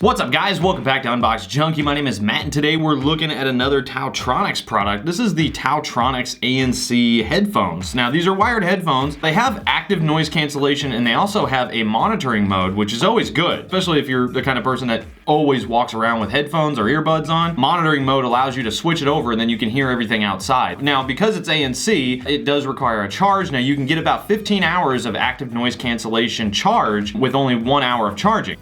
What's up guys, welcome back to Unbox Junkie. My name is Matt and today we're looking at another TaoTronics product. This is the TaoTronics ANC headphones. Now these are wired headphones. They have active noise cancellation and they also have a monitoring mode, which is always good, especially if you're the kind of person that always walks around with headphones or earbuds on. Monitoring mode allows you to switch it over and then you can hear everything outside. Now because it's ANC, it does require a charge. Now you can get about 15 hours of active noise cancellation charge with only 1 hour of charging.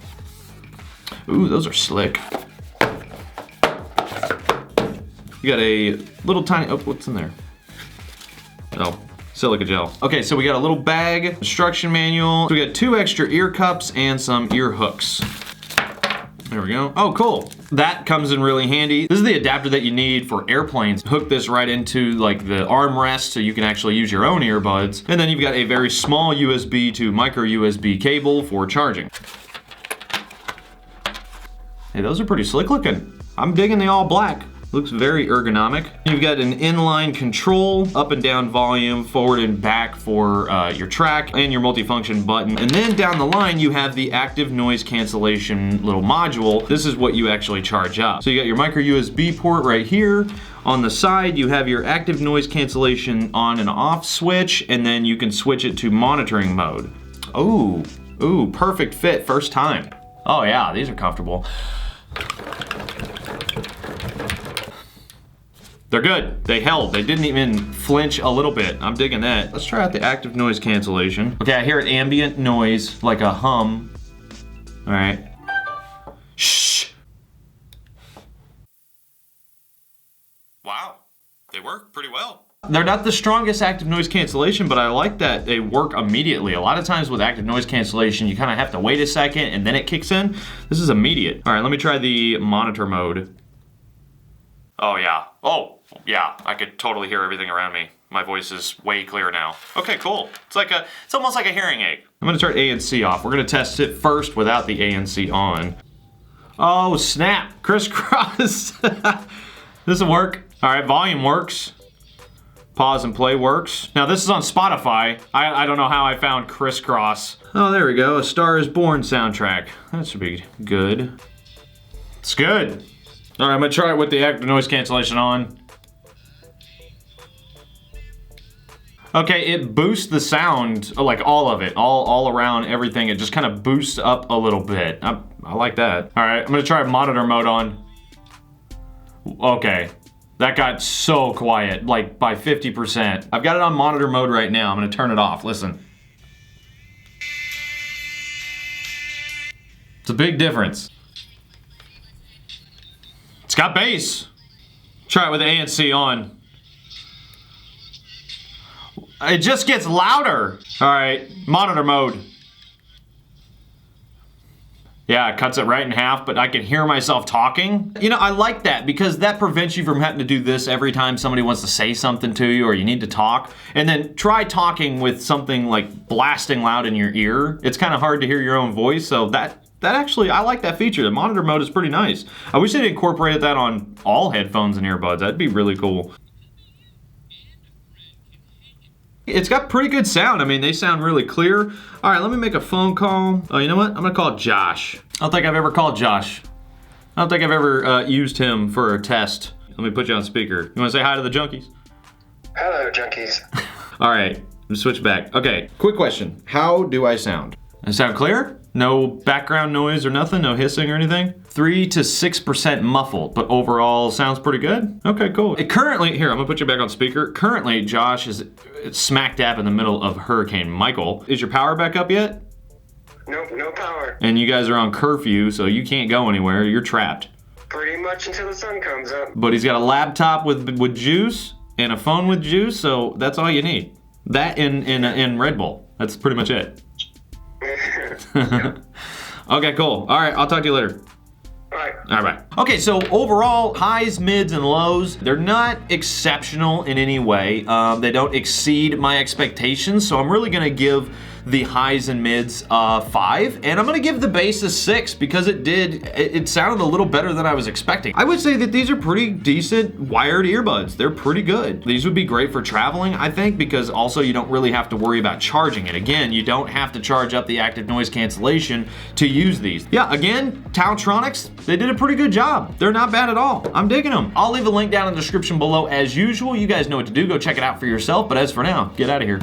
Ooh, those are slick. You got a little tiny, oh, what's in there? Oh, silica gel. Okay, so we got a little bag, instruction manual. So we got 2 extra ear cups and some ear hooks. There we go. Oh, cool. That comes in really handy. This is the adapter that you need for airplanes. Hook this right into like the armrest so you can actually use your own earbuds. And then you've got a very small USB to micro USB cable for charging. Hey, those are pretty slick looking. I'm digging the all black. Looks very ergonomic. You've got an inline control, up and down volume, forward and back for your track, and your multifunction button. And then down the line, you have the active noise cancellation little module. This is what you actually charge up. So you got your micro USB port right here. On the side, you have your active noise cancellation on and off switch, and then you can switch it to monitoring mode. Ooh, perfect fit first time. Oh yeah, these are comfortable. They're good. They held. They didn't even flinch a little bit. I'm digging that. Let's try out the active noise cancellation. Okay, I hear an ambient noise, like a hum. All right. Shh. Wow, they work pretty well. They're not the strongest active noise cancellation, but I like that they work immediately. A lot of times with active noise cancellation, you kind of have to wait a second and then it kicks in. This is immediate. All right, let me try the monitor mode. Oh yeah, I could totally hear everything around me. My voice is way clearer now. Okay, cool. It's almost like a hearing aid. I'm gonna turn ANC off. We're gonna test it first without the ANC on. Oh snap, crisscross. This'll work. All right, volume works. Pause and play works. Now this is on Spotify. I don't know how I found crisscross. Oh, there we go, A Star Is Born soundtrack. That should be good. It's good. All right, I'm gonna try it with the active noise cancellation on. Okay, it boosts the sound, like all of it, all around everything. It just kind of boosts up a little bit. I like that. All right, I'm gonna try monitor mode on. Okay. That got so quiet, like by 50%. I've got it on monitor mode right now. I'm gonna turn it off, listen. It's a big difference. It's got bass. Try it with the ANC on. It just gets louder. All right, monitor mode. Yeah, it cuts it right in half, but I can hear myself talking. You know, I like that because that prevents you from having to do this every time somebody wants to say something to you or you need to talk. And then try talking with something like blasting loud in your ear. It's kind of hard to hear your own voice, so that actually, I like that feature. The monitor mode is pretty nice. I wish they'd incorporated that on all headphones and earbuds. That'd be really cool. It's got pretty good sound. I mean, they sound really clear. All right, let me make a phone call. Oh, you know what? I'm gonna call Josh. I don't think I've ever called Josh. I don't think I've ever used him for a test. Let me put you on speaker. You wanna say hi to the junkies? Hello, junkies. All right, let's switch back. Okay, quick question. How do I sound? I sound clear? No background noise or nothing? No hissing or anything? 3 to 6% muffled, but overall sounds pretty good? Okay, cool. Currently, here, I'm gonna put you back on speaker. Currently, Josh is smack dab in the middle of Hurricane Michael. Is your power back up yet? Nope, no power. And you guys are on curfew, so you can't go anywhere. You're trapped. Pretty much until the sun comes up. But he's got a laptop with juice and a phone with juice, so that's all you need. That and Red Bull. That's pretty much it. Okay, cool. All right, I'll talk to you later. All right. Okay, so overall, highs, mids, and lows, they're not exceptional in any way. They don't exceed my expectations, so I'm really gonna give the highs and mids 5, and I'm gonna give the bass a 6 because it sounded a little better than I was expecting. I would say that these are pretty decent wired earbuds. They're pretty good. These would be great for traveling, I think, because also you don't really have to worry about charging it. Again, you don't have to charge up the active noise cancellation to use these. Yeah, again, TaoTronics, they did a pretty good job. They're not bad at all. I'm digging them. I'll leave a link down in the description below as usual. You guys know what to do. Go check it out for yourself. But as for now, get out of here.